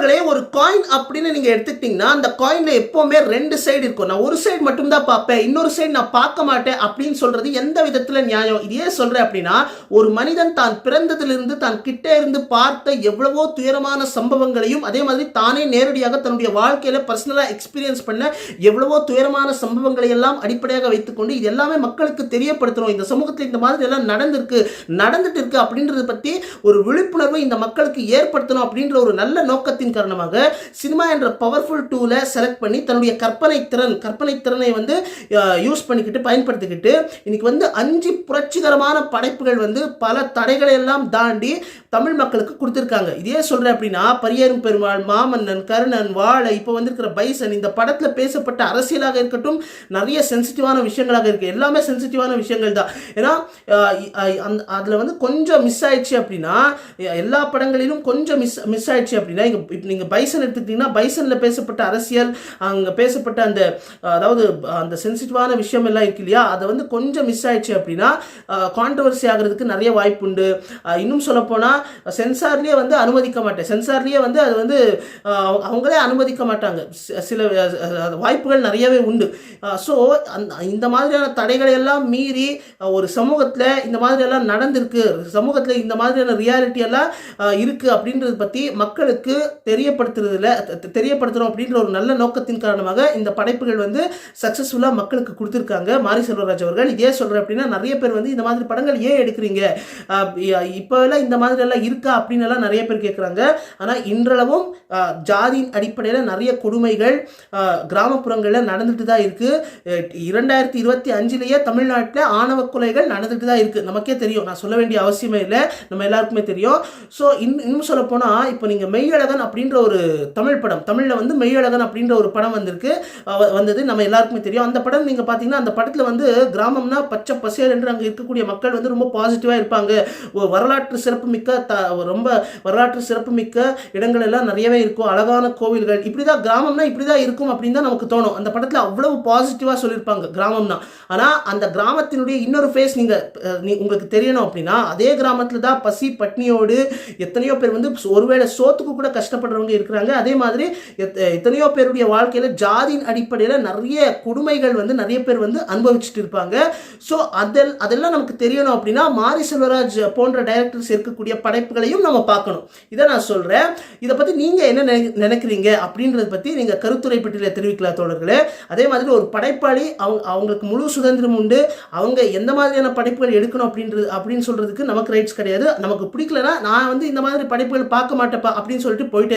தோழர்களே, ஒரு காயின் அப்படின்னு நீங்க எடுத்துக்கிட்டீங்கன்னா, அந்த காயின்ல எப்பவுமே 2 சைடு இருக்கும். நான் ஒரு சைடு மட்டும் தான் பார்ப்பேன். இன்னொரு சைடு நான் பார்க்க மாட்டேன் அப்படின்னு சொல்றது எந்த விதத்துல நியாயம்? இது ஏன் சொல்றேன் அப்படின்னா, ஒரு மனிதன் தான் பிறந்ததிலிருந்து தான் கிட்ட இருந்து பார்த்த எவ்வளவோ துயரமான சம்பவங்களையும், அதே மாதிரி தானே நேரடியாக தன்னுடைய வாழ்க்கையில பர்சனலா எக்ஸ்பீரியன்ஸ் பண்ண எவ்வளவோ துயரமான சம்பவங்களை எல்லாம் அடிப்படையாக வைத்துக்கொண்டு இது எல்லாமே மக்களுக்கு தெரியப்படுத்தணும். இந்த சமூகத்தில் இந்த மாதிரி எல்லாம் நடந்துட்டு இருக்கு அப்படின்றத பத்தி ஒரு விழிப்புணர்வை இந்த மக்களுக்கு ஏற்படுத்தணும் அப்படின்ற ஒரு நல்ல நோக்கத்தின் காரணமாக சினிமா என்ற பவர்ஃபுல் டூலை செலக்ட் பண்ணி தன்னுடைய கற்பனை திறனை வந்து யூஸ் பண்ணிக்கிட்டு பயன்படுத்திக்கிட்டு இன்னைக்கு வந்து 5 புரட்சிகரமான படைப்புகள் வந்து பல தடைகளை எல்லாம் தாண்டி தமிழ் மக்களுக்கு கொடுத்திருக்காங்க. இதே சொல்றேன் அப்படின்னா, பரியேறும் பெருமாள், மாமன்னன், கர்ணன், வாழை, இப்போ வந்திருக்கிற பைசன், இந்த படத்தில் பேசப்பட்ட அரசியலாக இருக்கட்டும், நிறைய சென்சிட்டிவான விஷயங்களாக இருக்கு. எல்லாமே சென்சிட்டிவான விஷயங்கள் தான். ஏன்னா அதில் வந்து கொஞ்சம் மிஸ் ஆயிடுச்சு அப்படின்னா, எல்லா படங்களிலும் கொஞ்சம் மிஸ் ஆயிடுச்சு அப்படின்னா, இப்போ நீங்கள் பைசன் எடுத்துக்கிட்டீங்கன்னா, பைசனில் பேசப்பட்ட அரசியல், அங்கே பேசப்பட்ட அந்த அதாவது அந்த சென்சிட்டிவான விஷயம் எல்லாம் இருக்கு இல்லையா, அதை வந்து கொஞ்சம் மிஸ் ஆயிடுச்சு அப்படின்னா கான்ட்ரவர்சி ஆகிறதுக்கு நிறைய வாய்ப்பு உண்டு. இன்னும் சொல்லப்போனால் சென்சார்லேயே வந்து அனுமதிக்க மாட்டேன், சென்சார்லேயே வந்து அது வந்து அவங்களே அனுமதிக்க மாட்டாங்க. சில வாய்ப்புகள் நிறையவே உண்டு. ஸோ இந்த மாதிரியான தடைகளை எல்லாம் மீறி ஒரு சமூகத்தில் இந்த மாதிரி எல்லாம் நடந்திருக்கு, சமூகத்தில் இந்த மாதிரியான ரியாலிட்டி எல்லாம் இருக்குது அப்படின்றத பற்றி மக்களுக்கு தெரியப்படுத்தணும் அப்படின்ற ஒரு நல்ல நோக்கத்தின் காரணமாக இந்த படைப்புகள் வந்து சக்ஸஸ்ஃபுல்லாக மக்களுக்கு கொடுத்துருக்காங்க மாரி செல்வராஜ் அவர்கள். இதே சொல்கிறேன் அப்படின்னா, நிறைய பேர் வந்து இந்த மாதிரி படங்கள் ஏன் எடுக்கிறீங்க, இப்போல்லாம் இந்த மாதிரி எல்லாம் இருக்கா அப்படின்னு எல்லாம் நிறைய பேர் கேட்குறாங்க. ஆனால் இன்றளவும் ஜாதியின் அடிப்படையில் நிறைய கொடுமைகள் கிராமப்புறங்களில் நடந்துட்டு தான் இருக்குது. 2025 தமிழ்நாட்டில் ஆணவ கொலைகள் நடந்துட்டு தான் இருக்குது. நமக்கே தெரியும், நான் சொல்ல வேண்டிய அவசியமே இல்லை, நம்ம எல்லாருக்குமே தெரியும். ஸோ இன்னும் சொல்ல போனால், இப்போ நீங்கள் மெய்யழகன் அப்படின்ற ஒரு தமிழ் படம், தமிழில் வந்து மெய்யழகன் அப்படின்ற ஒரு படம் வந்தது நம்ம எல்லாருக்குமே தெரியும். அந்த படம் நீங்கள் பார்த்தீங்கன்னா, அந்த படத்தில் வந்து கிராமம்னா பச்சை பசேல் என்று அங்கே இருக்கக்கூடிய மக்கள் வந்து ரொம்ப பாசிட்டிவாக இருப்பாங்க. ரொம்ப வரலாற்று சிறப்புமிக்க இடங்கள் எல்லாம் நிறையவே இருக்கும், அழகான கோவில்கள், இப்படிதான் கிராமம்னா இப்படிதான் இருக்கும் அப்படின்னு தான் நமக்கு தோணும். அந்த படத்தில் அவ்வளவு பாசிட்டிவாக சொல்லியிருப்பாங்க கிராமம்னா. ஆனால் அந்த கிராமத்தினுடைய இன்னொரு ஃபேஸ் உங்களுக்கு தெரியணும் அப்படின்னா, அதே கிராமத்தில் தான் பசி பட்னியோடு எத்தனையோ பேர் வந்து ஒருவேளை சோத்துக்கு கூட கஷ்டப்படுறவங்க இருக்கிறாங்க. அதே மாதிரி எத்தனையோ பேருடைய வாழ்க்கையில் ஜாதியின் அடிப்படையில் நிறைய கொடுமைகள் வந்து நிறைய பேர் வந்து அனுபவிச்சுட்டு இருப்பாங்க. ஸோ அதெல்லாம் நமக்கு தெரியணும் அப்படின்னா, மாரி செல்வராஜ் போன்ற டைரக்டர்ஸ் இருக்கக்கூடிய படைப்புகளையும் நம்ம பார்க்கணும். இதை நான் சொல்கிறேன். இதை பற்றி நீங்கள் என்ன நினைக்கிறீங்க அப்படின்றத பற்றி நீங்கள் கருத்துரை பட்டியலில் தெரிவிக்கலாம் தோழர்களே. அதே மாதிரி ஒரு படைப்பாளி அவங்களுக்கு முழு சுதந்திரம் உண்டு. அவங்க எந்த மாதிரியான படைப்புகள் எடுக்கணும் அப்படின்னு சொல்கிறதுக்கு நமக்கு ரைட்ஸ் கிடையாது. நமக்கு பிடிக்கலன்னா, நான் வந்து இந்த மாதிரி படைப்புகள் பார்க்க மாட்டேப்பா அப்படின்னு சொல்லிட்டு போயிட்டு